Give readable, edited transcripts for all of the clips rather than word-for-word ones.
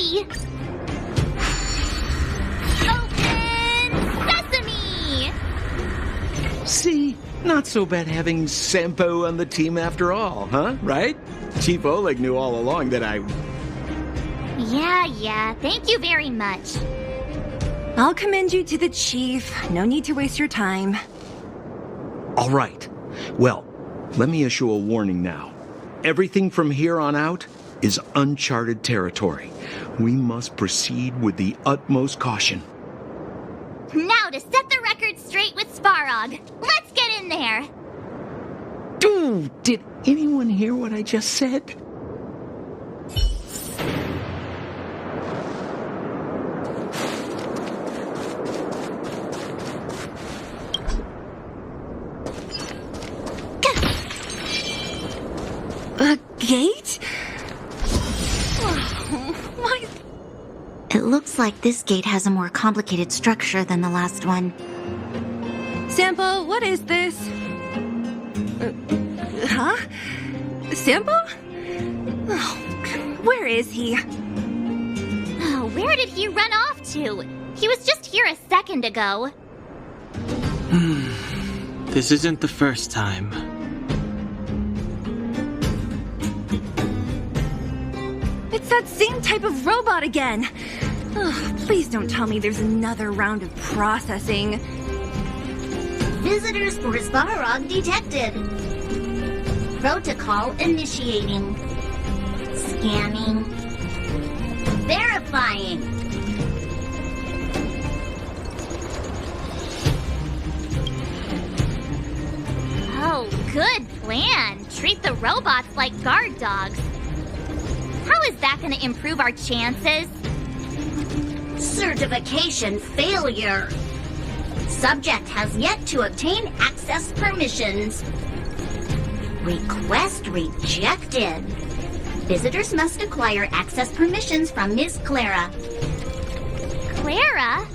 quickly! Open sesame! See? Not so bad having Sampo on the team after all, huh? Right? Chief Oleg knew all along that I... Yeah, thank you very much. I'll commend you to the chief. No need to waste your time. All right. Well, let me issue a warning now. Everything from here on out is uncharted territory. We must proceed with the utmost caution. Now to set the record straight with Svarog. Let's get in there! Dude, did anyone hear what I just said? A gate? Oh, my... It looks like this gate has a more complicated structure than the last one. Sampo, what is this? Huh? Sampo? Oh, where is he? Oh, where did he run off to? He was just here a second ago. This isn't the first time. It's that same type of robot again. Ugh, please don't tell me there's another round of processing. Visitors for Svarog detected. Protocol initiating. Scanning. Verifying. Oh, good plan. Treat the robots like guard dogs. How is that going to improve our chances? Certification failure. Subject has yet to obtain access permissions. Request rejected. Visitors must acquire access permissions from Miss Clara. Clara?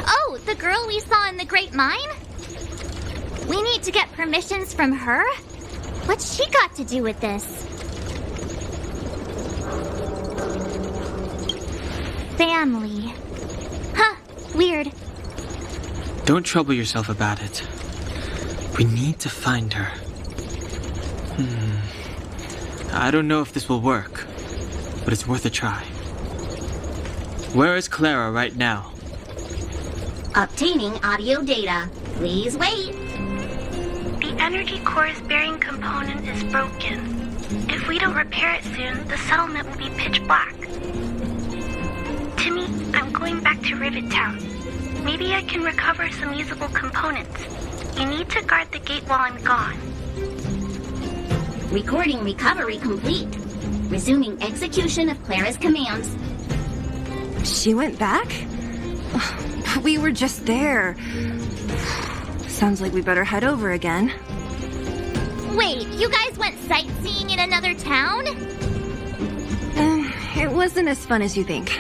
Oh, the girl we saw in the Great Mine? We need to get permissions from her? What's she got to do with this? Family. Huh, weird. Don't trouble yourself about it. We need to find her. I don't know if this will work, but it's worth a try. Where is Clara right now? Obtaining audio data. Please wait. The energy core's bearing component is broken. If we don't repair it soon, the settlement will be pitch black. Timmy, I'm going back to Rivet Town. Maybe I can recover some usable components. You need to guard the gate while I'm gone. Recording recovery complete. Resuming execution of Clara's commands. She went back? Ugh, we were just there. Sounds like we better head over again. Wait, you guys went sightseeing in another town? It wasn't as fun as you think.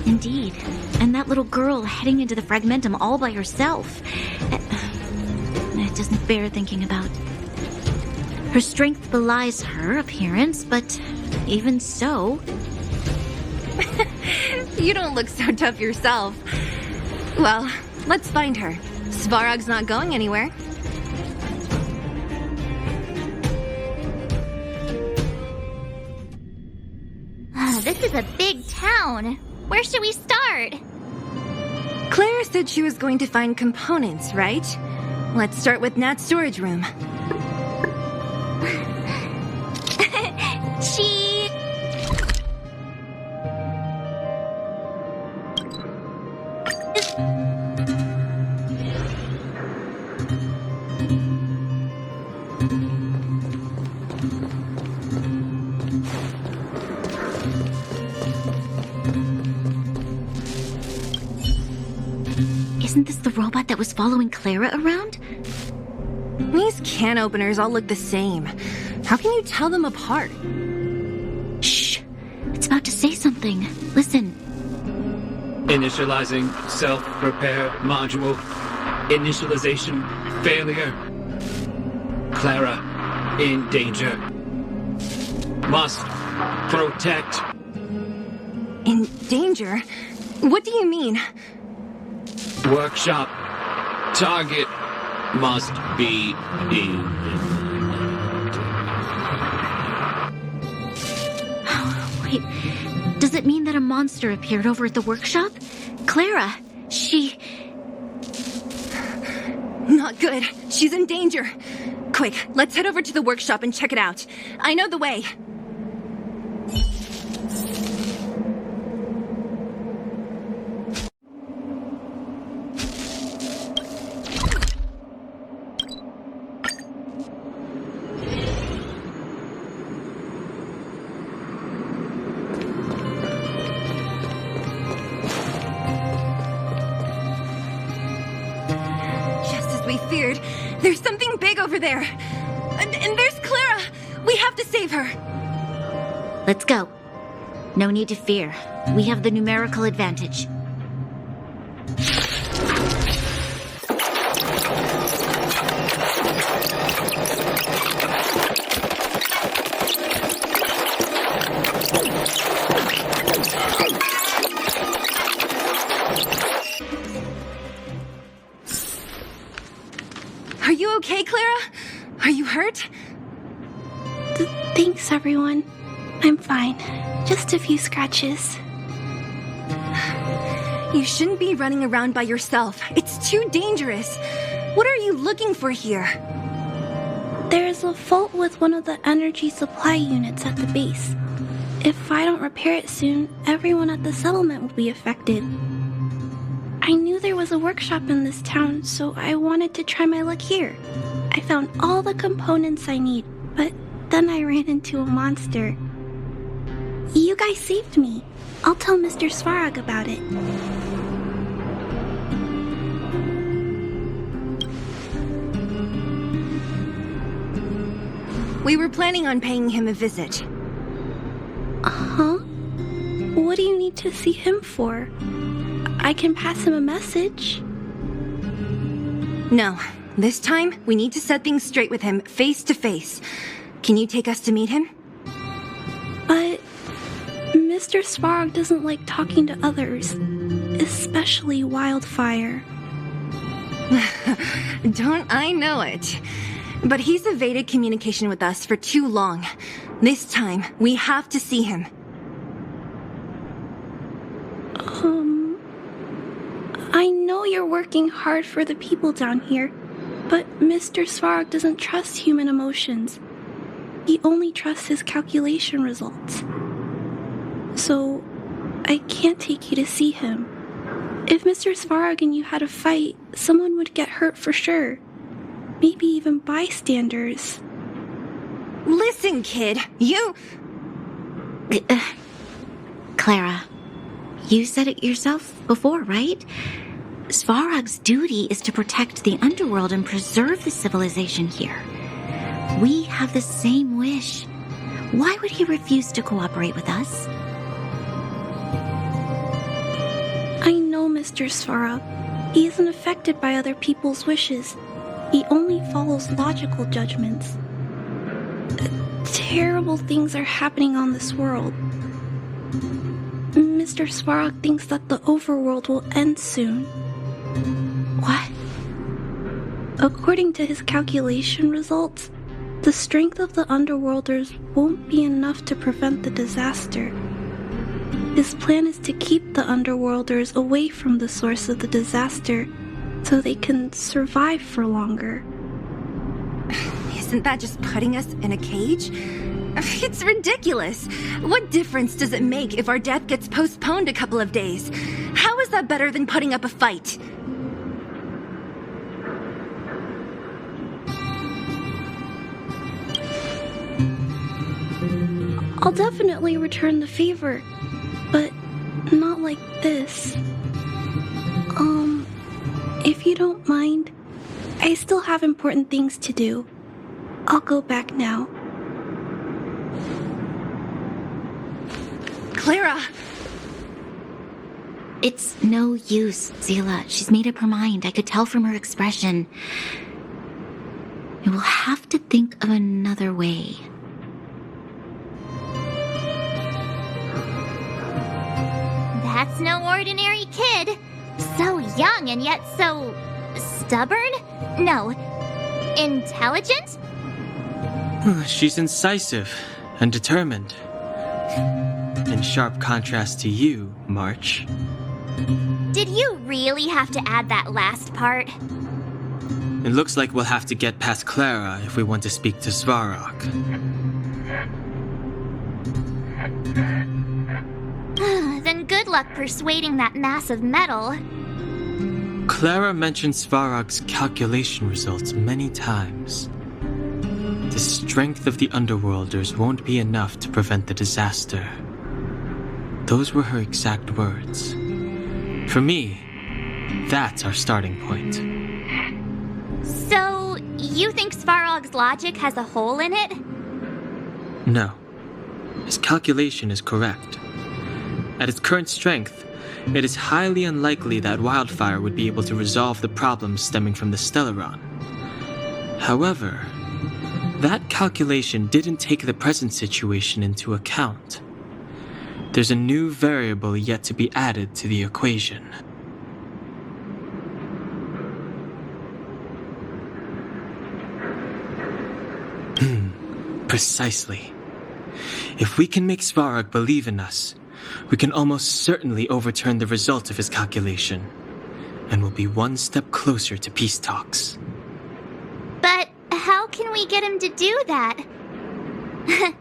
Indeed. And that little girl heading into the Fragmentum all by herself. It doesn't bear thinking about. Her strength belies her appearance, but even so... You don't look so tough yourself. Well, let's find her. Svarog's not going anywhere. This is a big town. Where should we start? Claire said she was going to find components, right? Let's start with Nat's storage room. She... Isn't this the robot that was following Clara around? These can openers all look the same. How can you tell them apart? Shh! It's about to say something. Listen. Initializing self-repair module. Initialization failure. Clara, in danger. Must protect. In danger? What do you mean? Workshop. Target must be Wait, does it mean that a monster appeared over at the workshop? Clara, she... Not good. She's in danger. Quick, let's head over to the workshop and check it out. I know the way. We feared. There's something big over there. And there's Clara. We have to save her. Let's go. No need to fear. We have the numerical advantage. Are you okay, Clara? Are you hurt? Thanks, everyone. I'm fine. Just a few scratches. You shouldn't be running around by yourself. It's too dangerous. What are you looking for here? There is a fault with one of the energy supply units at the base. If I don't repair it soon, everyone at the settlement will be affected. I knew there was a workshop in this town, so I wanted to try my luck here. I found all the components I need, but then I ran into a monster. You guys saved me. I'll tell Mr. Svarog about it. We were planning on paying him a visit. Huh? What do you need to see him for? I can pass him a message. No. This time, we need to set things straight with him, face to face. Can you take us to meet him? But Mr. Svarog doesn't like talking to others, especially Wildfire. Don't I know it? But he's evaded communication with us for too long. This time, we have to see him. I know you're working hard for the people down here, but Mr. Svarog doesn't trust human emotions. He only trusts his calculation results. So, I can't take you to see him. If Mr. Svarog and you had a fight, someone would get hurt for sure. Maybe even bystanders. Listen, kid, you... Clara, you said it yourself before, right? Svarog's duty is to protect the underworld and preserve the civilization here. We have the same wish. Why would he refuse to cooperate with us? I know Mr. Svarog. He isn't affected by other people's wishes. He only follows logical judgments. Terrible things are happening on this world. Mr. Svarog thinks that the overworld will end soon. What? According to his calculation results, the strength of the Underworlders won't be enough to prevent the disaster. His plan is to keep the Underworlders away from the source of the disaster so they can survive for longer. Isn't that just putting us in a cage? It's ridiculous. What difference does it make if our death gets postponed a couple of days? How is that better than putting up a fight? I'll definitely return the favor, but not like this. If you don't mind, I still have important things to do. I'll go back now. Clara! It's no use, Zila. She's made up her mind. I could tell from her expression. We will have to think of another way. That's no ordinary kid. So young and yet so stubborn? No, intelligent? She's incisive and determined. In sharp contrast to you, March. Did you really have to add that last part? It looks like we'll have to get past Clara if we want to speak to Svarog. Then good luck persuading that mass of metal. Clara mentioned Svarog's calculation results many times. The strength of the Underworlders won't be enough to prevent the disaster. Those were her exact words. For me, that's our starting point. So, you think Svarog's logic has a hole in it? No. His calculation is correct. At its current strength, it is highly unlikely that Wildfire would be able to resolve the problems stemming from the Stellaron. However, that calculation didn't take the present situation into account. There's a new variable yet to be added to the equation. Precisely. If we can make Svarog believe in us, we can almost certainly overturn the result of his calculation, and we'll be one step closer to peace talks. But how can we get him to do that?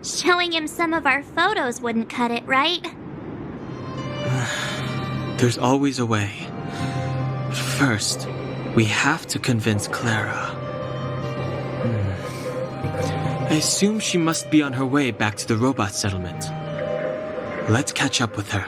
Showing him some of our photos wouldn't cut it, right? There's always a way. But first, we have to convince Clara. I assume she must be on her way back to the robot settlement. Let's catch up with her.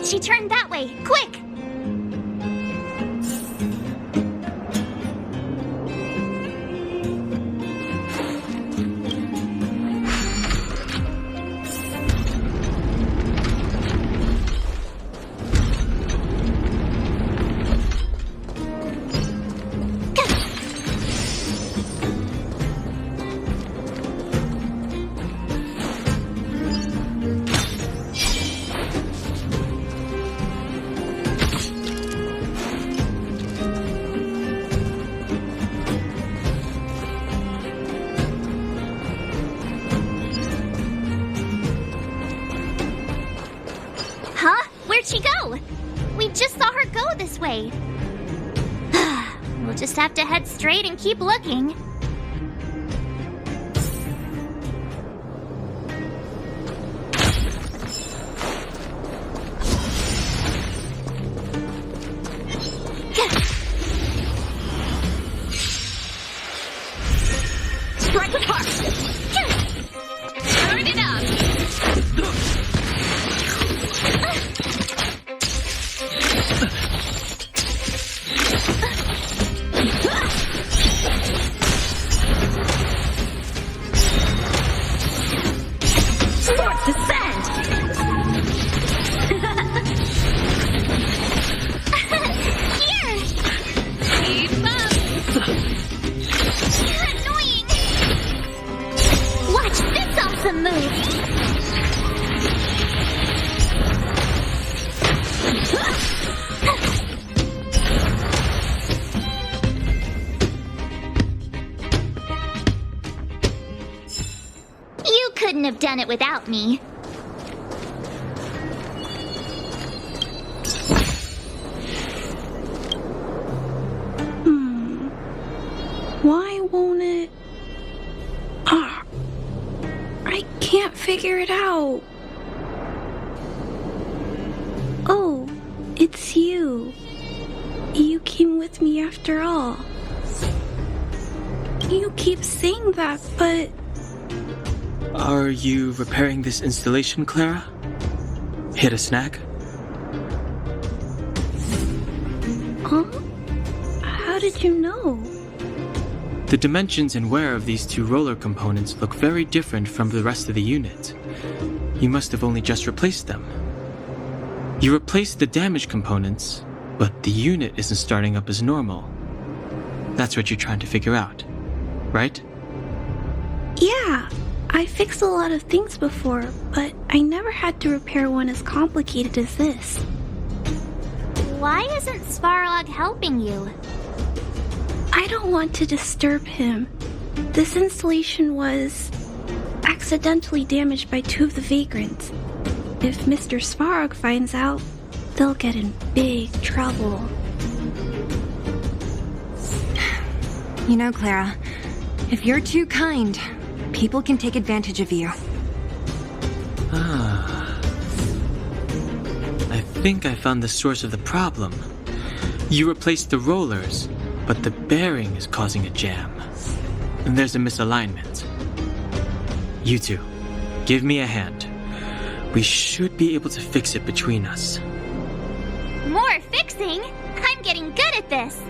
She turned that way! Quick! Where'd she go? We just saw her go this way. We'll just have to head straight and keep looking. Strike with heart! Turn it up! You couldn't have done it without me. Why won't it? I can't figure it out. Oh, it's you. You came with me after all. You keep saying that, but... Are you repairing this installation, Clara? Hit a snag? Huh? How did you know? The dimensions and wear of these two roller components look very different from the rest of the unit. You must have only just replaced them. You replaced the damaged components, but the unit isn't starting up as normal. That's what you're trying to figure out, right? Yeah, I fixed a lot of things before, but I never had to repair one as complicated as this. Why isn't Svarog helping you? I don't want to disturb him. This installation was accidentally damaged by two of the vagrants. If Mr. Svarog finds out, they'll get in big trouble. You know, Clara, if you're too kind, people can take advantage of you. I think I found the source of the problem. You replaced the rollers, but the bearing is causing a jam. And there's a misalignment. You two, give me a hand. We should be able to fix it between us. More fixing? I'm getting good at this.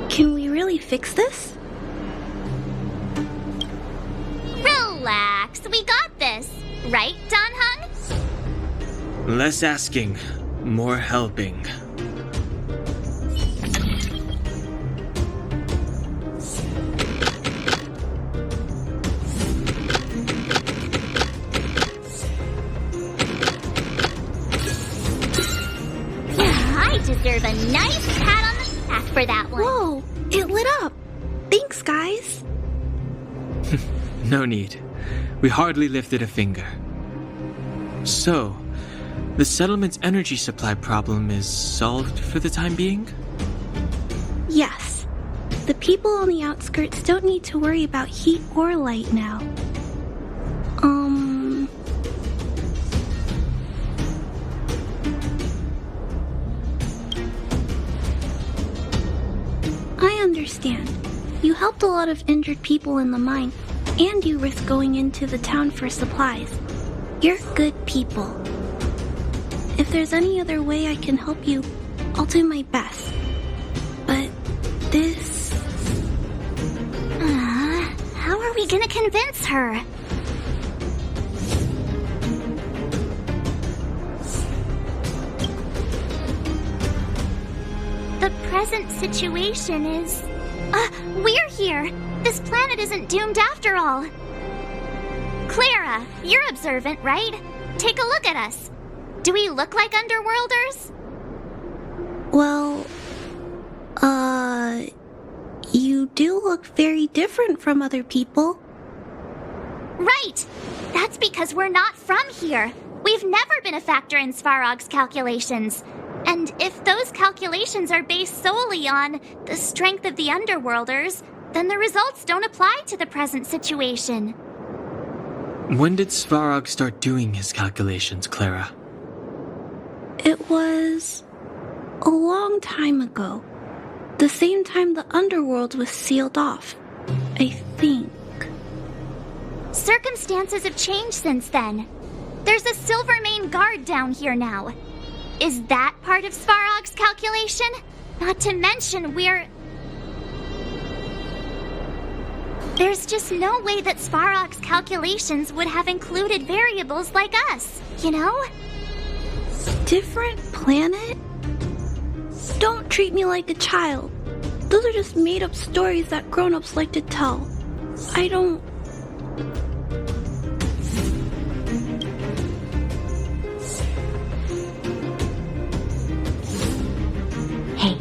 Can we really fix this? Relax, we got this. Right, Don Hung? Less asking, more helping. I deserve a nice pat on the back for that one. Whoa, it lit up. Thanks, guys. No need. We hardly lifted a finger. So, the settlement's energy supply problem is solved for the time being? Yes. The people on the outskirts don't need to worry about heat or light now. I understand. You helped a lot of injured people in the mine, and you risked going into the town for supplies. You're good people. If there's any other way I can help you, I'll do my best. But this... How are we gonna convince her? The present situation is... we're here! This planet isn't doomed after all! Clara, you're observant, right? Take a look at us. Do we look like Underworlders? Well, you do look very different from other people. Right! That's because we're not from here. We've never been a factor in Svarog's calculations. And if those calculations are based solely on the strength of the Underworlders, then the results don't apply to the present situation. When did Svarog start doing his calculations, Clara? It was a long time ago. The same time the underworld was sealed off, I think. Circumstances have changed since then. There's a Silvermane guard down here now. Is that part of Svarog's calculation? Not to mention There's just no way that Svarog's calculations would have included variables like us, you know? Different planet? Don't treat me like a child. Those are just made-up stories that grown-ups like to tell. I don't... Hey,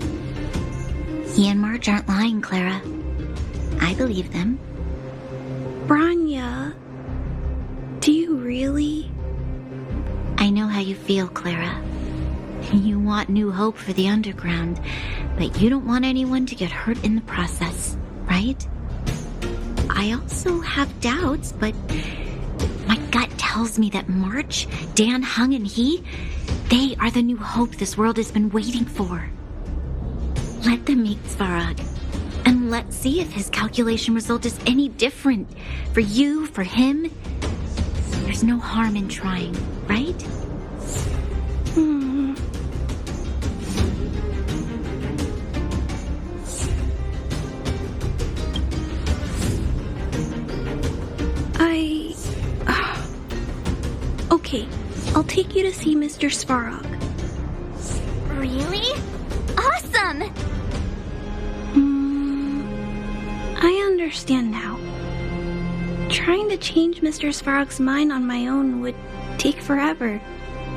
he and Marge aren't lying, Clara. I believe them. Branya, do you really? I know how you feel, Clara. You want new hope for the underground, but you don't want anyone to get hurt in the process, right? I also have doubts, but my gut tells me that March, Dan Hung, and they are the new hope this world has been waiting for. Let them meet Svarog, and let's see if his calculation result is any different for you, for him, There's no harm in trying, right? Okay, I'll take you to see Mr. Svarog. Really? Awesome! I understand now. Trying to change Mr. Svarog's mind on my own would take forever.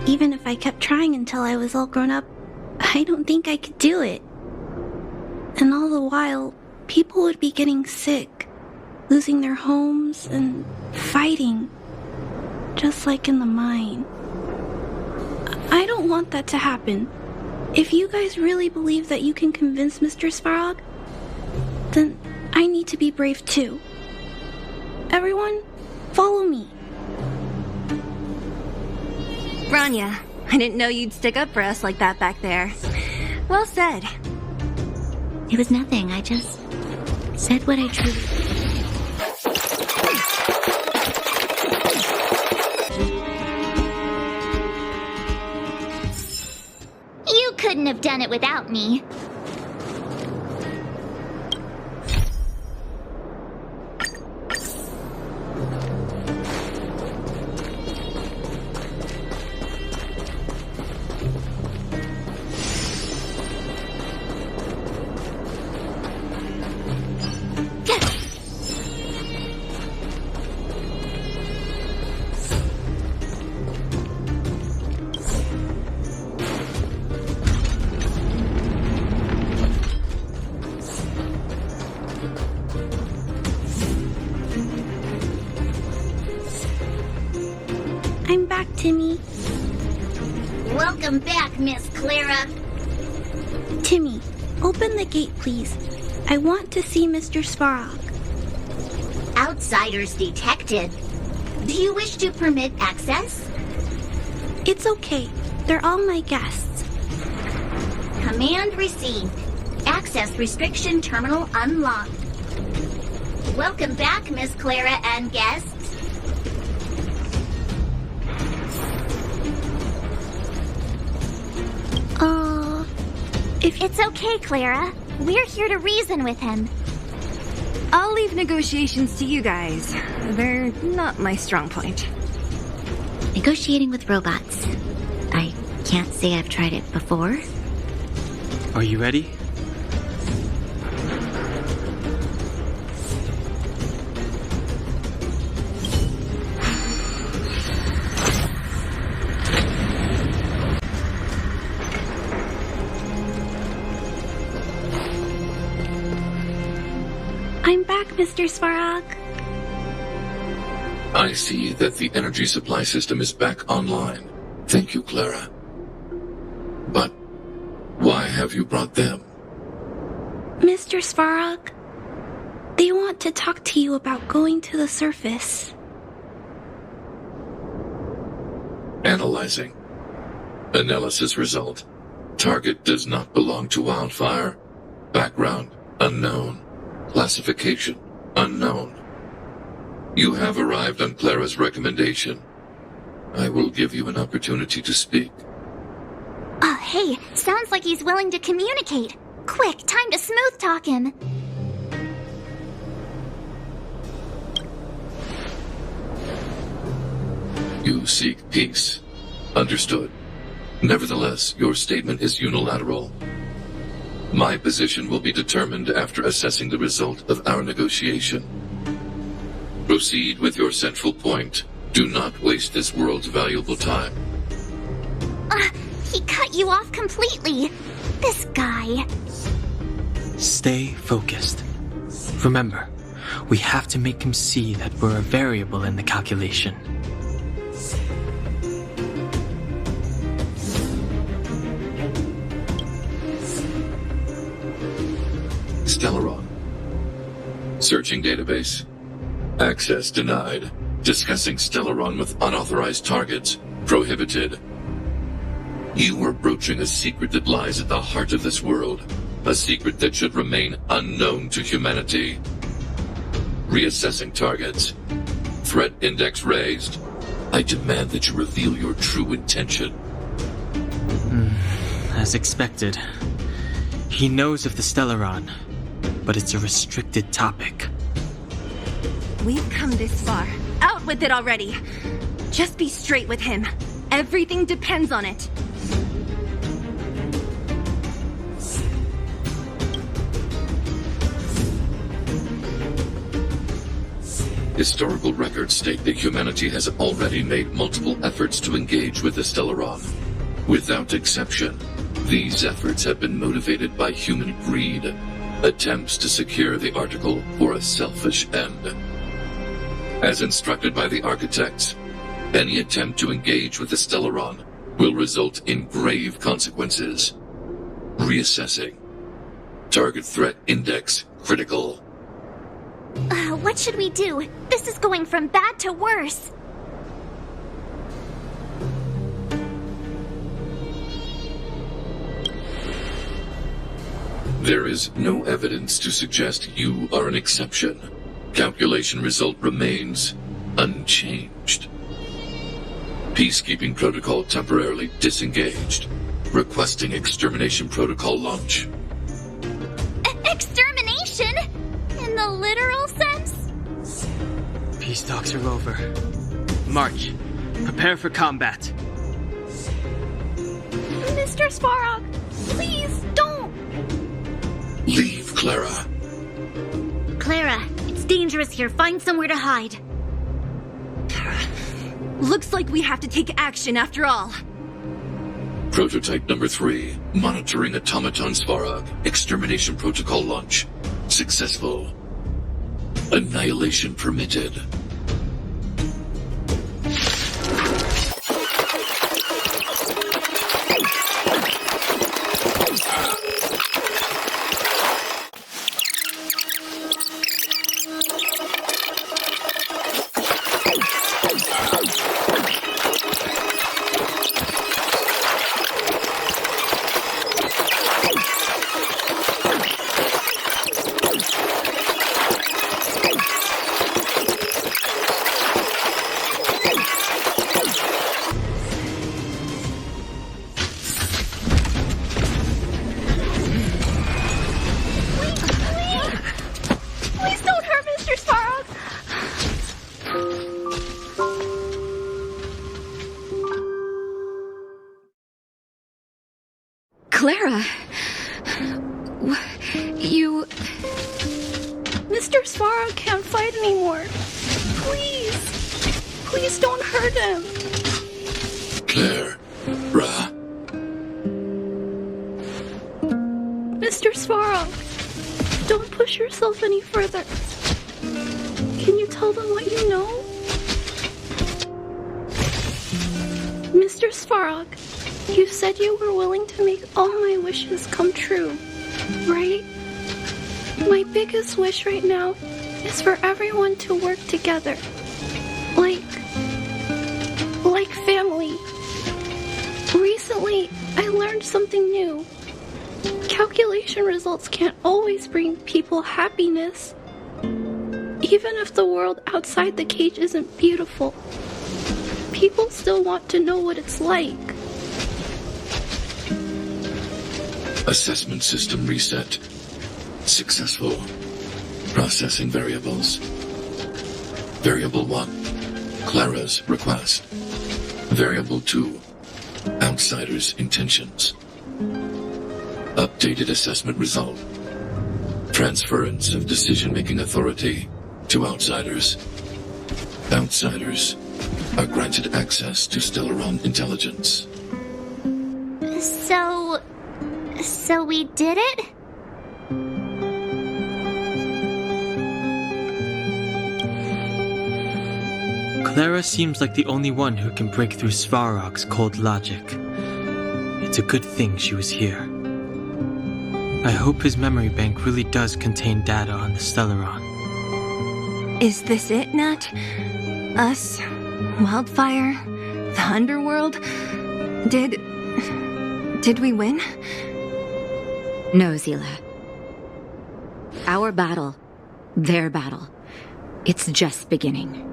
Even if I kept trying until I was all grown up, I don't think I could do it. And all the while, people would be getting sick, losing their homes, and fighting. Just like in the mine. I don't want that to happen. If you guys really believe that you can convince Mr. Svarog, then I need to be brave too. Everyone, follow me. Rania, I didn't know you'd stick up for us like that back there. Well said. It was nothing. I just said what I truly... You couldn't have done it without me. I'm back, Timmy. Welcome back, Miss Clara. Timmy, open the gate, please. I want to see Mr. Svarog. Outsiders detected. Do you wish to permit access? It's okay. They're all my guests. Command received. Access restriction terminal unlocked. Welcome back, Miss Clara and guests. It's okay, Clara. We're here to reason with him. I'll leave negotiations to you guys. They're not my strong point. Negotiating with robots. I can't say I've tried it before. Are you ready? I'm back, Mr. Svarog. I see that the energy supply system is back online. Thank you, Clara. But why have you brought them? Mr. Svarog, they want to talk to you about going to the surface. Analyzing. Analysis result. Target does not belong to Wildfire. Background unknown. Classification unknown. You have arrived on Clara's recommendation. I will give you an opportunity to speak. Oh, hey, sounds like he's willing to communicate. Quick, time to smooth talk him. You seek peace. Understood. Nevertheless, your statement is unilateral. My position will be determined after assessing the result of our negotiation. Proceed with your central point. Do not waste this world's valuable time. He cut you off completely. This guy. Stay focused. Remember, we have to make him see that we're a variable in the calculation. Stellaron. Searching database. Access denied. Discussing Stellaron with unauthorized targets. Prohibited. You are broaching a secret that lies at the heart of this world. A secret that should remain unknown to humanity. Reassessing targets. Threat index raised. I demand that you reveal your true intention. As expected. He knows of the Stellaron, but it's a restricted topic. We've come this far. Out with it already! Just be straight with him. Everything depends on it. Historical records state that humanity has already made multiple efforts to engage with the Stellaron. Without exception, these efforts have been motivated by human greed, attempts to secure the article for a selfish end. As instructed by the architects, any attempt to engage with the Stellaron will result in grave consequences. Reassessing. Target threat index critical. What should we do? This is going from bad to worse. There is no evidence to suggest you are an exception. Calculation result remains unchanged. Peacekeeping protocol temporarily disengaged. Requesting extermination protocol launch. Extermination? In the literal sense? Peace talks are over. March. Prepare for combat. Mr. Svarog, please don't! Leave, Clara. Clara, it's dangerous here. Find somewhere to hide. Looks like we have to take action after all. Prototype number 3. Monitoring automaton Svarog. Extermination protocol launch. Successful. Annihilation permitted. Please don't hurt Mr. Svarog! Clara... You... Mr. Svarog can't fight anymore. Please! Please don't hurt him! Clara. Mr. Svarog, don't push yourself any further. Can you tell them what you know? Mr. Svarog, you said you were willing to make all my wishes come true, right? My biggest wish right now is for everyone to work together. Like family. Recently, I learned something new. Calculation results can't always bring people happiness. Even if the world outside the cage isn't beautiful, people still want to know what it's like. Assessment system reset. Successful. Processing variables. Variable 1. Clara's request. Variable 2. Outsider's intentions. Updated assessment result. Transference of decision-making authority to outsiders. Outsiders are granted access to Stellaron intelligence. So we did it? Clara seems like the only one who can break through Svarog's cold logic. It's a good thing she was here. I hope his memory bank really does contain data on the Stellaron. Is this it, Nat? Us? Wildfire? The underworld? Did we win? No, Zila. Our battle, their battle, it's just beginning.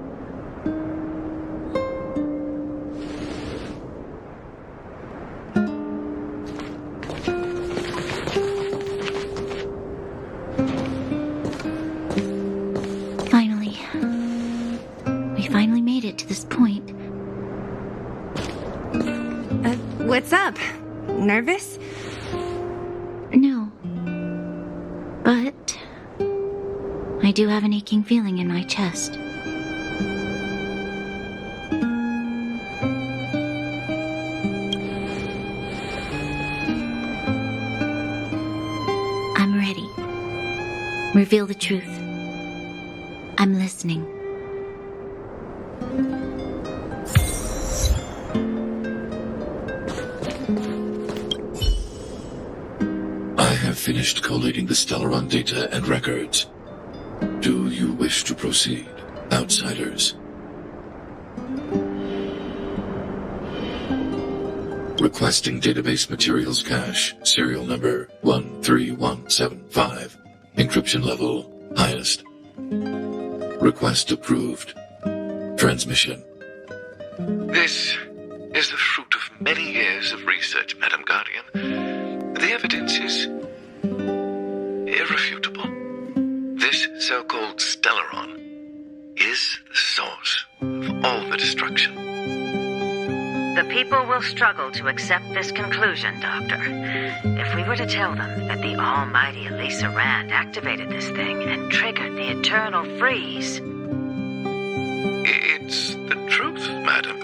What's up? Nervous? No. But I do have an aching feeling in my chest. I'm ready. Reveal the truth. I'm listening. I have finished collating the Stellaron data and records. Do you wish to proceed, outsiders? Requesting database materials cache, serial number 13175. Encryption level, highest. Request approved. Transmission. This is the fruit of many years of research, Madam Guardian. The evidence is irrefutable. This so-called Stellaron is the source of all the destruction. The people will struggle to accept this conclusion, Doctor. If we were to tell them that the almighty Elisa Rand activated this thing and triggered the eternal freeze... It's the truth, madam.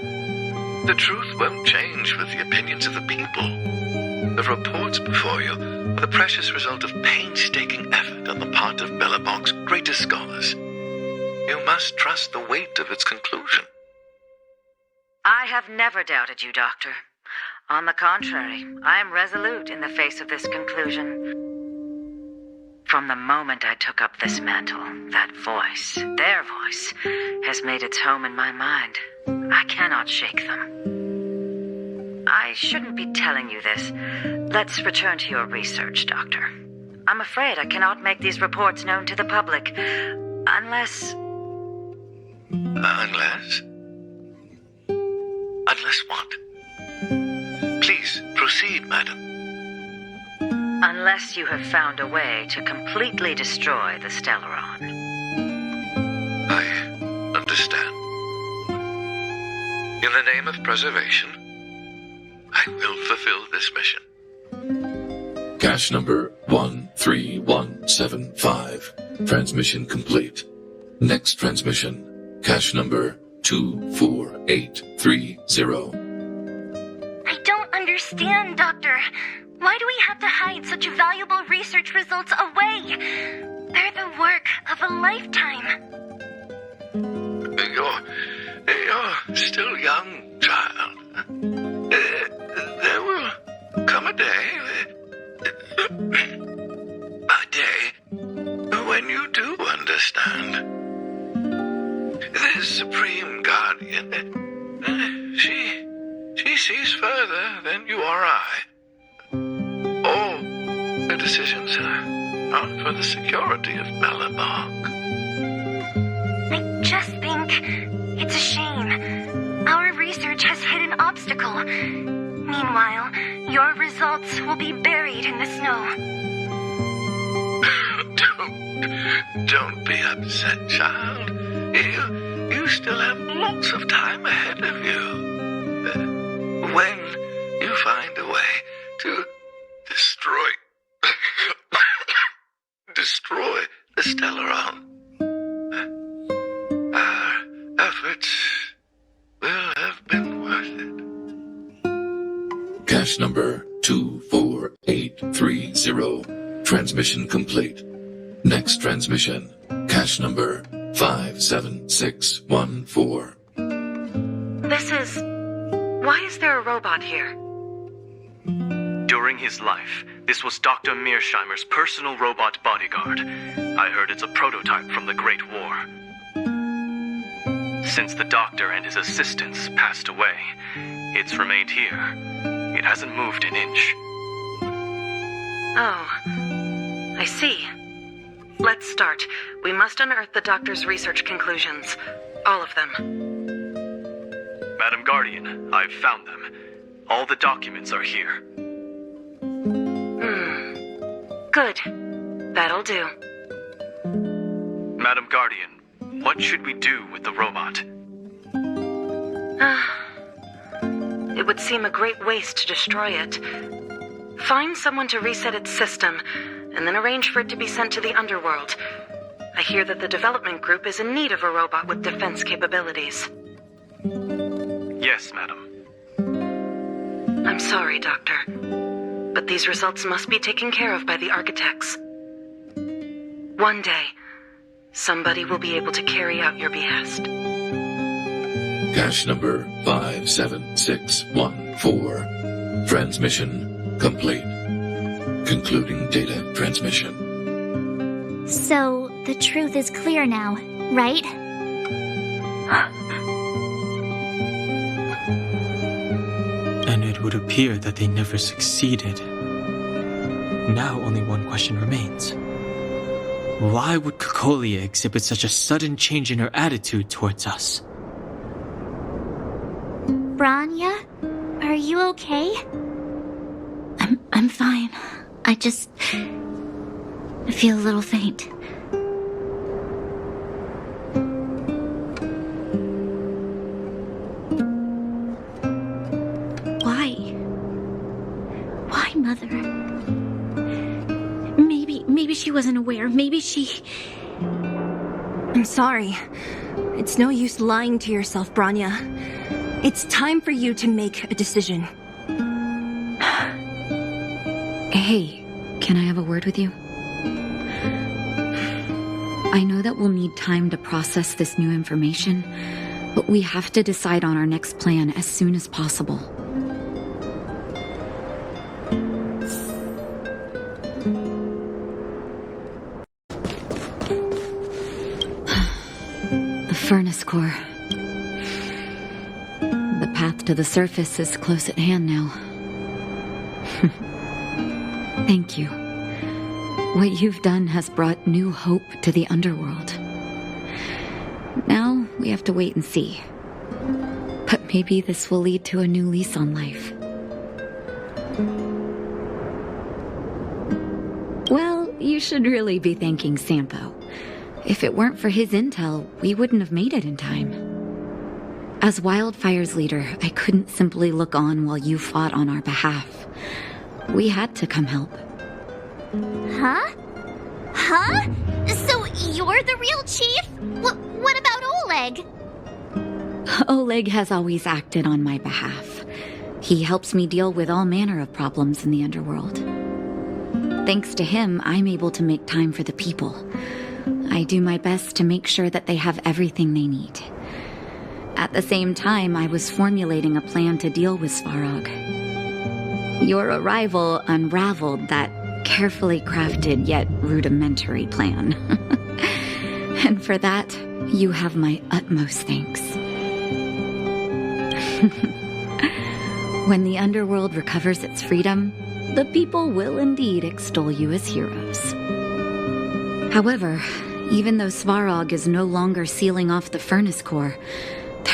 The truth won't change with the opinions of the people. The reports before you are the precious result of painstaking effort on the part of Belobog's greatest scholars. You must trust the weight of its conclusion. I have never doubted you, Doctor. On the contrary, I am resolute in the face of this conclusion. From the moment I took up this mantle, that voice, their voice, has made its home in my mind. I cannot shake them. I shouldn't be telling you this. Let's return to your research, Doctor. I'm afraid I cannot make these reports known to the public, unless... Unless? Unless what? Please, proceed, madam. Unless you have found a way to completely destroy the Stellaron. I understand. In the name of preservation, I will fulfill this mission. Cache number 13175. Transmission complete. Next transmission. Cache number 24830. I don't understand, Doctor. Why do we have to hide such valuable research results away? They're the work of a lifetime. You're still young, child. There will come a day when you do understand. This Supreme Guardian, she sees further than you or I. All the decisions are for the security of Belobog. I just think it's a shame. Our research has hit an obstacle. Meanwhile, your results will be buried in the snow. Don't be upset, child. You still have lots of time ahead of you. When you find a way to destroy the Stellaron, our efforts will have been worth it. Cache number 24830. Transmission complete. Next transmission. Cache number 57614. Why is there a robot here? During his life, this was Dr. Mearsheimer's personal robot bodyguard. I heard it's a prototype from the Great War. Since the doctor and his assistants passed away, it's remained here. It hasn't moved an inch. Oh, I see. Let's start. We must unearth the doctor's research conclusions. All of them. Madam Guardian, I've found them. All the documents are here. Good. That'll do. Madam Guardian, what should we do with the robot? It would seem a great waste to destroy it. Find someone to reset its system, and then arrange for it to be sent to the underworld. I hear that the development group is in need of a robot with defense capabilities. Yes, madam. I'm sorry, Doctor, but these results must be taken care of by the architects. One day, somebody will be able to carry out your behest. Cache number 57614. Transmission complete. Concluding data transmission. So, the truth is clear now, right? And it would appear that they never succeeded. Now only one question remains. Why would Cocolia exhibit such a sudden change in her attitude towards us? Branya, are you okay? I'm fine. I feel a little faint. Why, Mother? Maybe she wasn't aware. Maybe she... I'm sorry. It's no use lying to yourself, Branya. It's time for you to make a decision. Hey, can I have a word with you? I know that we'll need time to process this new information, but we have to decide on our next plan as soon as possible. The furnace core. The path to the surface is close at hand now. Thank you. What you've done has brought new hope to the underworld. Now, we have to wait and see. But maybe this will lead to a new lease on life. Well, you should really be thanking Sampo. If it weren't for his intel, we wouldn't have made it in time. As Wildfire's leader, I couldn't simply look on while you fought on our behalf. We had to come help. Huh? Huh? So you're the real chief? What about Oleg? Oleg has always acted on my behalf. He helps me deal with all manner of problems in the underworld. Thanks to him, I'm able to make time for the people. I do my best to make sure that they have everything they need. At the same time, I was formulating a plan to deal with Svarog. Your arrival unraveled that carefully crafted yet rudimentary plan. And for that, you have my utmost thanks. When the underworld recovers its freedom, the people will indeed extol you as heroes. However, even though Svarog is no longer sealing off the furnace core,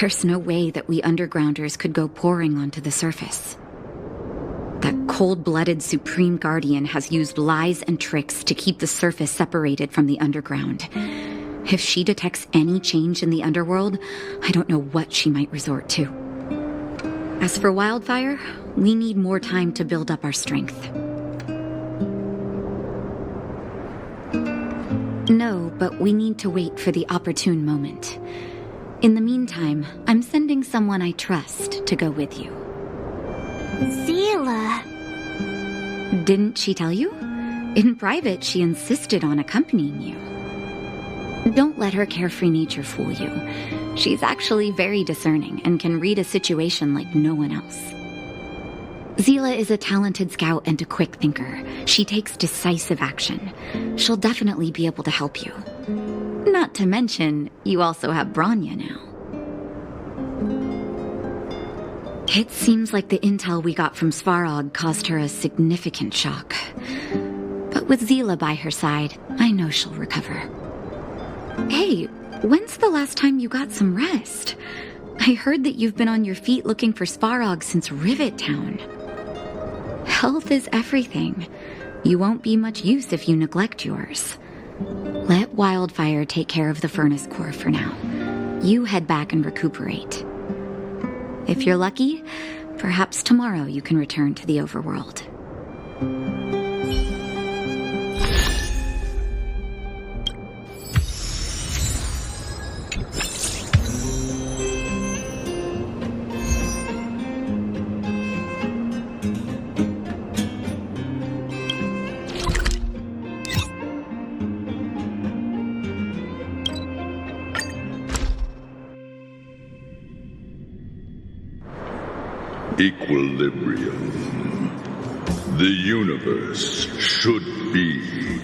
there's no way that we undergrounders could go pouring onto the surface. That cold-blooded Supreme Guardian has used lies and tricks to keep the surface separated from the underground. If she detects any change in the underworld, I don't know what she might resort to. As for Wildfire, we need more time to build up our strength. No, but we need to wait for the opportune moment. In the meantime, I'm sending someone I trust to go with you. Zila. Didn't she tell you? In private, she insisted on accompanying you. Don't let her carefree nature fool you. She's actually very discerning and can read a situation like no one else. Zila is a talented scout and a quick thinker. She takes decisive action. She'll definitely be able to help you. Not to mention, you also have Branya now. It seems like the intel we got from Svarog caused her a significant shock. But with Zila by her side, I know she'll recover. Hey, when's the last time you got some rest? I heard that you've been on your feet looking for Svarog since Rivet Town. Health is everything. You won't be much use if you neglect yours. Let Wildfire take care of the furnace core for now. You head back and recuperate. If you're lucky, Perhaps tomorrow you can return to the overworld. Equilibrium. The universe should be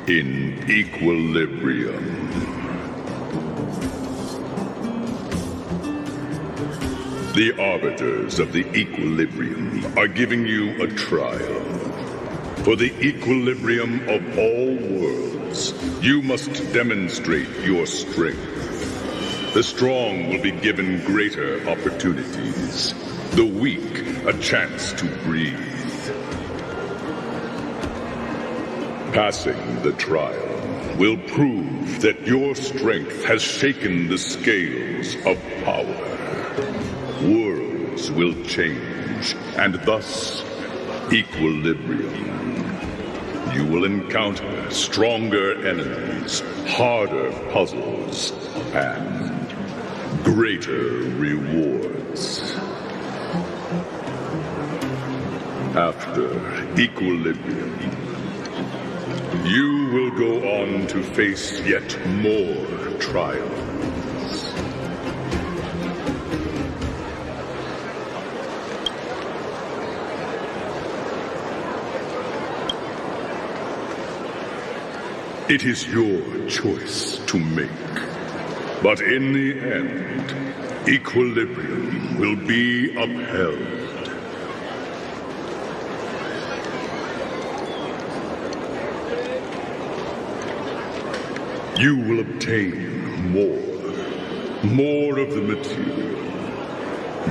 in equilibrium. The arbiters of the equilibrium are giving you a trial. For the equilibrium of all worlds, you must demonstrate your strength. The strong will be given greater opportunities. The weak, a chance to breathe. Passing the trial will prove that your strength has shaken the scales of power. Worlds will change, and thus, equilibrium. You will encounter stronger enemies, harder puzzles, and greater rewards. After equilibrium, you will go on to face yet more trials. It is your choice to make, but in the end, equilibrium will be upheld. You will obtain more of the material,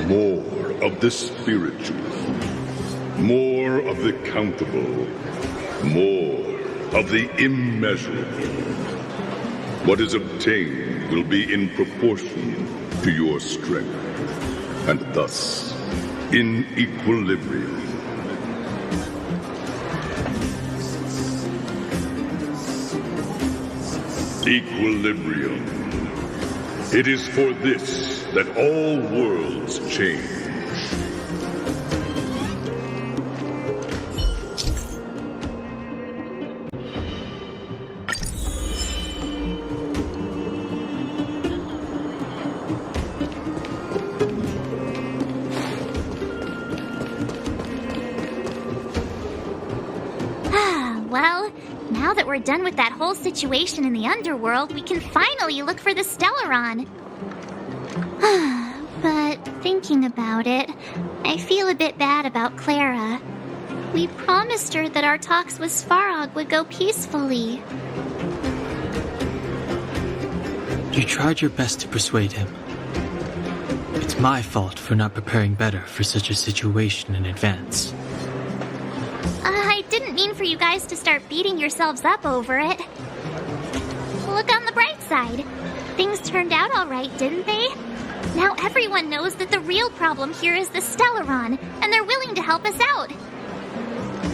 more of the spiritual, more of the countable, more of the immeasurable. What is obtained will be in proportion to your strength, and thus in equilibrium. Equilibrium. It is for this that all worlds change. Well, now that we're done with that whole situation in the underworld, we can finally look for the Stellaron. But thinking about it, I feel a bit bad about Clara. We promised her that our talks with Svarog would go peacefully. You tried your best to persuade him. It's my fault for not preparing better for such a situation in advance. I didn't mean for you guys to start beating yourselves up over it. Look on the bright side. Things turned out all right, didn't they? Now everyone knows that the real problem here is the Stellaron, and they're willing to help us out.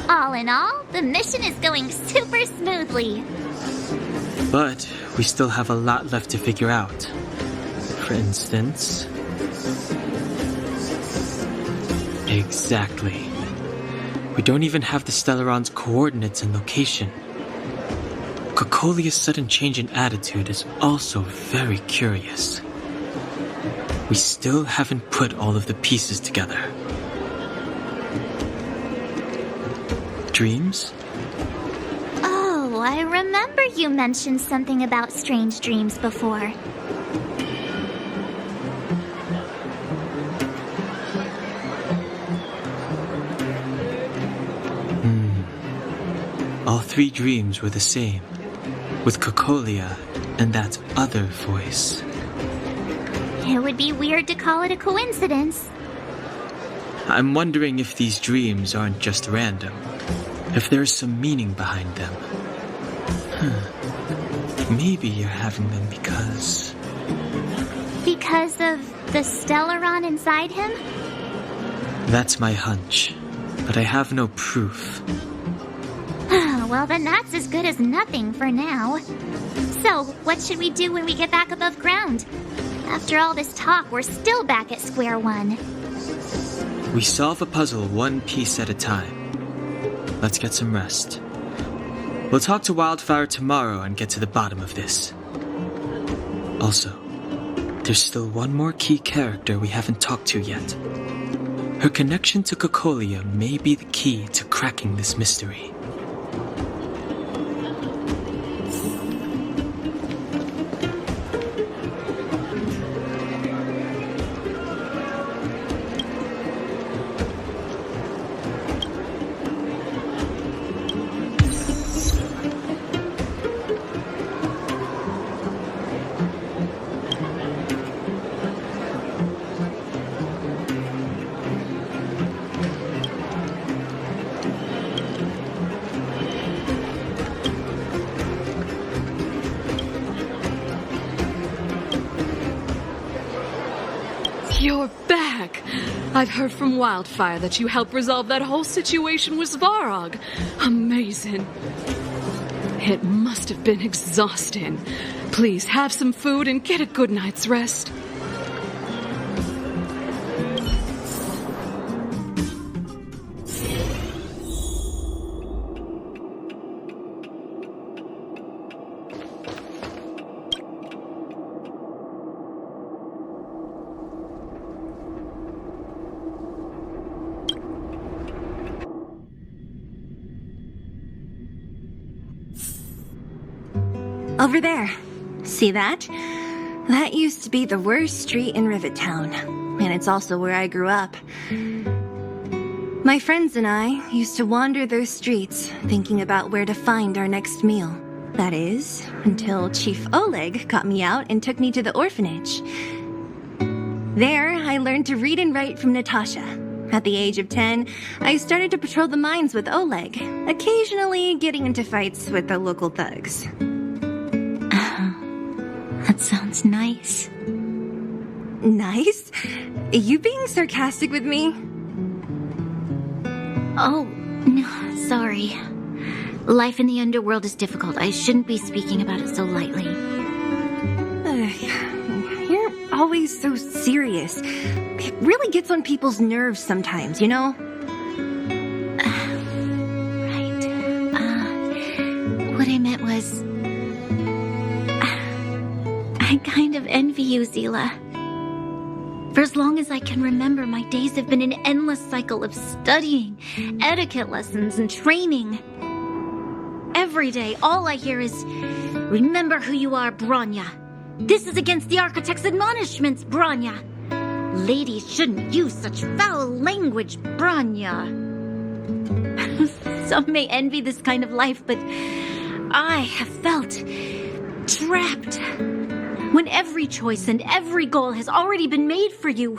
All in all, the mission is going super smoothly. But we still have a lot left to figure out. For instance... Exactly. We don't even have the Stellaron's coordinates and location. Cocolia's sudden change in attitude is also very curious. We still haven't put all of the pieces together. Dreams? Oh, I remember you mentioned something about strange dreams before. All three dreams were the same, with Cocolia and that other voice. It would be weird to call it a coincidence. I'm wondering if these dreams aren't just random, if there's some meaning behind them. Maybe you're having them because... Because of the Stellaron inside him? That's my hunch, but I have no proof. Well, then that's as good as nothing for now. So, what should we do when we get back above ground? After all this talk, we're still back at square one. We solve a puzzle one piece at a time. Let's get some rest. We'll talk to Wildfire tomorrow and get to the bottom of this. Also, there's still one more key character we haven't talked to yet. Her connection to Cocolia may be the key to cracking this mystery. You're back! I've heard from Wildfire that you helped resolve that whole situation with Svarog. Amazing. It must have been exhausting. Please have some food and get a good night's rest. Over there. See that? That used to be the worst street in Rivet Town. And it's also where I grew up. My friends and I used to wander those streets, thinking about where to find our next meal. That is, until Chief Oleg got me out and took me to the orphanage. There, I learned to read and write from Natasha. At the age of 10, I started to patrol the mines with Oleg, occasionally getting into fights with the local thugs. That sounds nice. Nice? You being sarcastic with me? Oh, no, sorry. Life in the underworld is difficult. I shouldn't be speaking about it so lightly. You're always so serious. It really gets on people's nerves sometimes, you know? Right. What I meant was... I kind of envy you, Zila. For as long as I can remember, my days have been an endless cycle of studying, etiquette lessons, and training. Every day, all I hear is, "Remember who you are, Bronya. This is against the Architect's admonishments, Bronya. Ladies shouldn't use such foul language, Bronya." Some may envy this kind of life, but I have felt trapped. When every choice and every goal has already been made for you.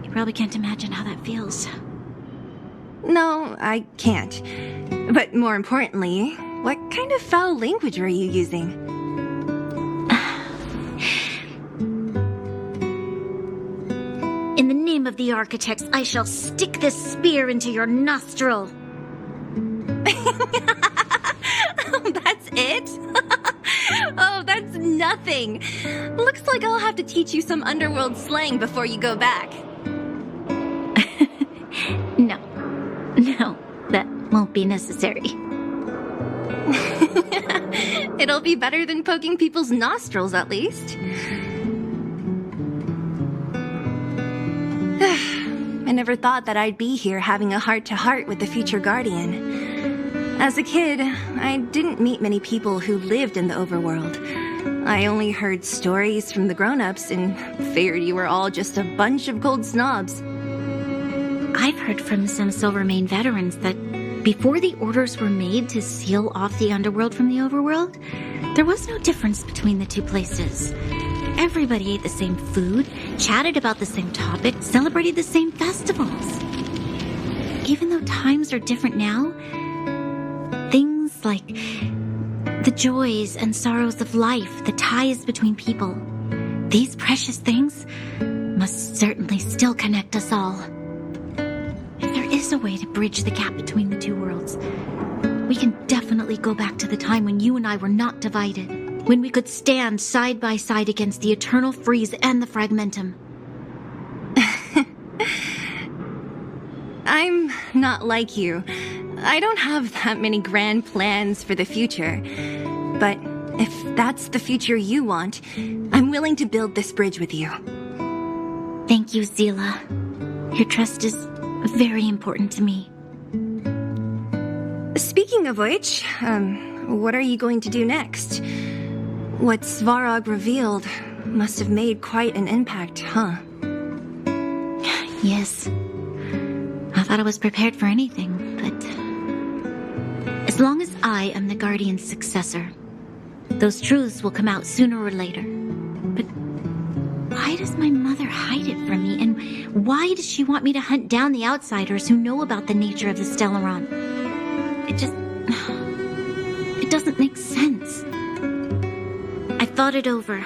You probably can't imagine how that feels. No, I can't. But more importantly, what kind of foul language were you using? In the name of the Architects, I shall stick this spear into your nostril. That's it? Oh, that's nothing. Looks like I'll have to teach you some underworld slang before you go back. No, that won't be necessary. It'll be better than poking people's nostrils, at least. I never thought that I'd be here having a heart-to-heart with the future Guardian. As a kid, I didn't meet many people who lived in the overworld. I only heard stories from the grown-ups and figured you were all just a bunch of cold snobs. I've heard from some Silvermane veterans that before the orders were made to seal off the underworld from the overworld, there was no difference between the two places. Everybody ate the same food, chatted about the same topics, celebrated the same festivals. Even though times are different now, things like the joys and sorrows of life, the ties between people, these precious things must certainly still connect us all. If there is a way to bridge the gap between the two worlds, we can definitely go back to the time when you and I were not divided, when we could stand side by side against the eternal freeze and the fragmentum. I'm not like you. I don't have that many grand plans for the future. But if that's the future you want, I'm willing to build this bridge with you. Thank you, Zila. Your trust is very important to me. Speaking of which, what are you going to do next? What Svarog revealed must have made quite an impact, huh? Yes. I thought I was prepared for anything, but as long as I am the Guardian's successor, those truths will come out sooner or later. But why does my mother hide it from me, and why does she want me to hunt down the outsiders who know about the nature of the Stellaron? It doesn't make sense. I thought it over.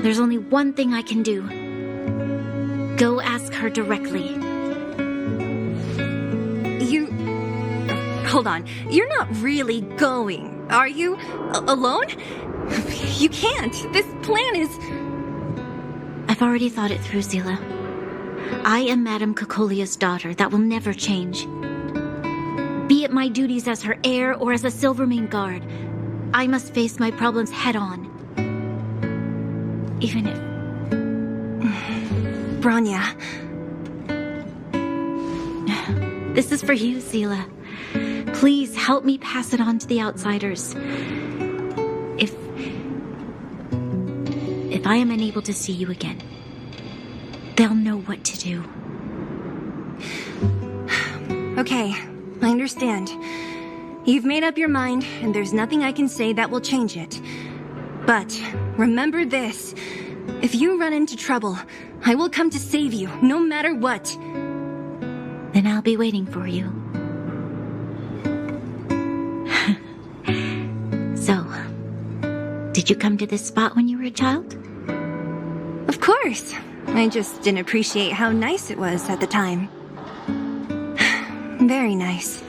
There's only one thing I can do. Go ask her directly. Hold on. You're not really going, are you? Alone? You can't. This plan is... I've already thought it through, Zila. I am Madame Cocolia's daughter. That will never change. Be it my duties as her heir or as a Silvermane guard, I must face my problems head on. Even if... Bronya. This is for you, Zila. Please help me pass it on to the outsiders. If I am unable to see you again, they'll know what to do. Okay, I understand. You've made up your mind, and there's nothing I can say that will change it. But remember this. If you run into trouble, I will come to save you, no matter what. Then I'll be waiting for you. So, did you come to this spot when you were a child? Of course. I just didn't appreciate how nice it was at the time. Very nice.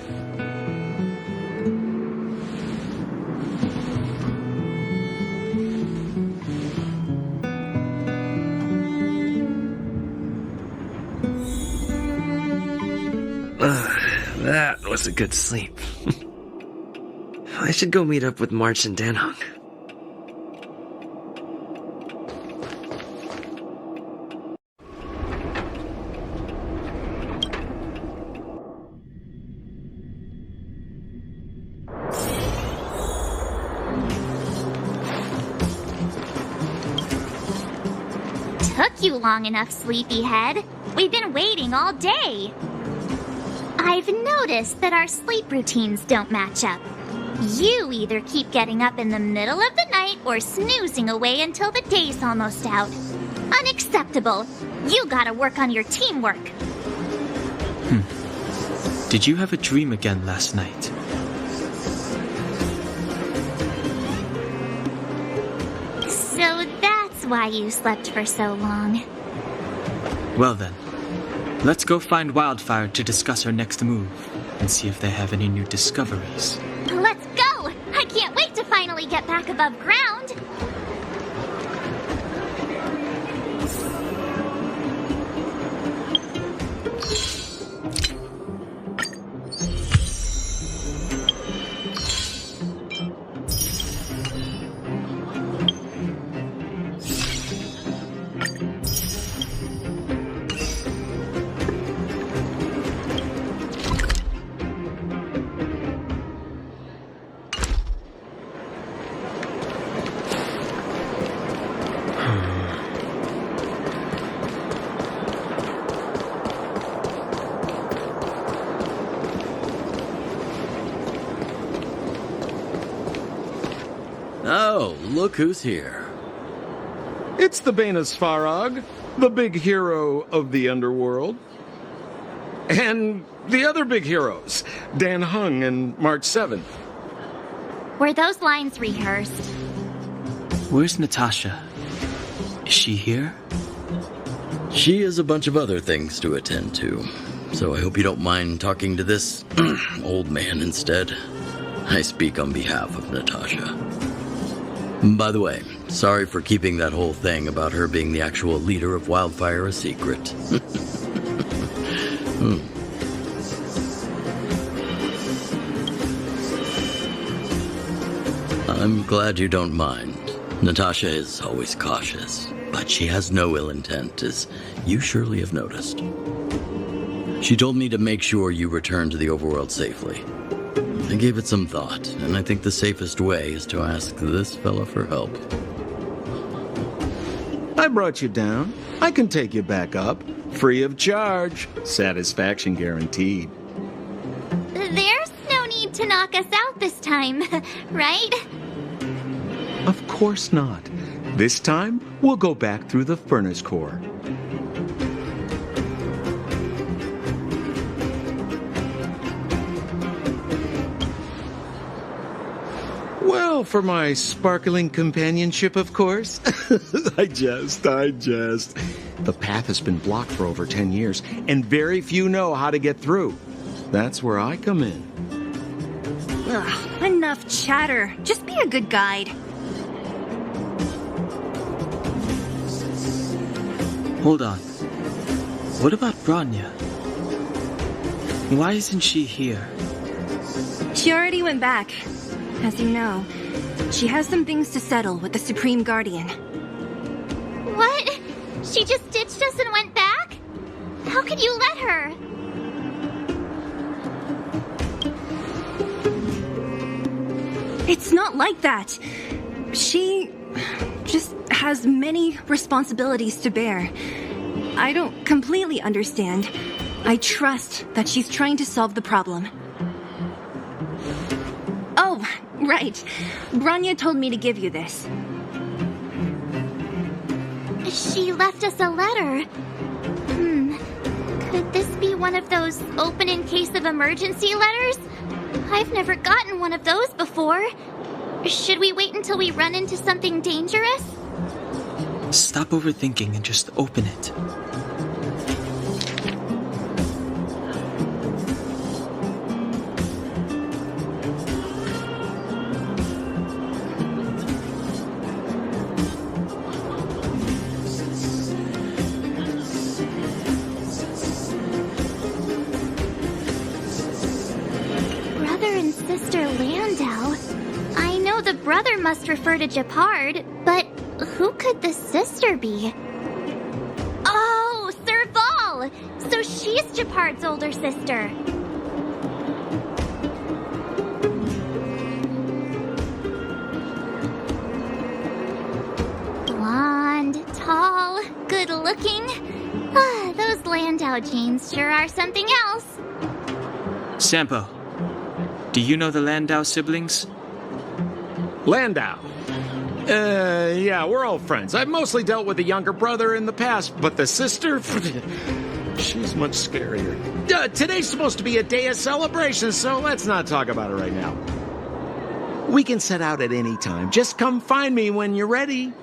That was a good sleep. I should go meet up with March and Danhong. Took you long enough, sleepyhead. We've been waiting all day. I've noticed that our sleep routines don't match up. You either keep getting up in the middle of the night or snoozing away until the day's almost out. Unacceptable. You gotta work on your teamwork. Did you have a dream again last night? So that's why you slept for so long. Well then, let's go find Wildfire to discuss our next move and see if they have any new discoveries. Let's go! I can't wait to finally get back above ground. Oh, look who's here. It's the Bane of Svarog, the big hero of the underworld. And the other big heroes, Dan Hung and March 7th. Were those lines rehearsed? Where's Natasha? Is she here? She has a bunch of other things to attend to, so I hope you don't mind talking to this old man instead. I speak on behalf of Natasha. By the way, sorry for keeping that whole thing about her being the actual leader of Wildfire a secret. I'm glad you don't mind. Natasha is always cautious, but she has no ill intent, as you surely have noticed. She told me to make sure you return to the overworld safely. I gave it some thought, and I think the safest way is to ask this fella for help. I brought you down. I can take you back up. Free of charge. Satisfaction guaranteed. There's no need to knock us out this time, right? Of course not. This time, we'll go back through the furnace core. Well, for my sparkling companionship, of course. I jest. The path has been blocked for over 10 years, and very few know how to get through. That's where I come in. Ugh, enough chatter. Just be a good guide. Hold on. What about Bronya? Why isn't she here? She already went back. As you know, she has some things to settle with the Supreme Guardian. What? She just ditched us and went back? How could you let her? It's not like that. She just has many responsibilities to bear. I don't completely understand. I trust that she's trying to solve the problem. Oh, right. Bronya told me to give you this. She left us a letter. Could this be one of those open in case of emergency letters? I've never gotten one of those before. Should we wait until we run into something dangerous? Stop overthinking and just open it. The brother must refer to Japard, but who could the sister be? Oh, Serval! So she's Japard's older sister. Blonde, tall, good-looking. Those Landau genes sure are something else. Sampo, do you know the Landau siblings? Landau. Yeah, we're all friends. I've mostly dealt with the younger brother in the past, but the sister, she's much scarier. Today's supposed to be a day of celebration, so let's not talk about it right now. We can set out at any time. Just come find me when you're ready.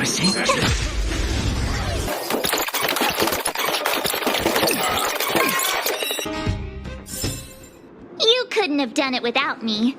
see? You couldn't have done it without me.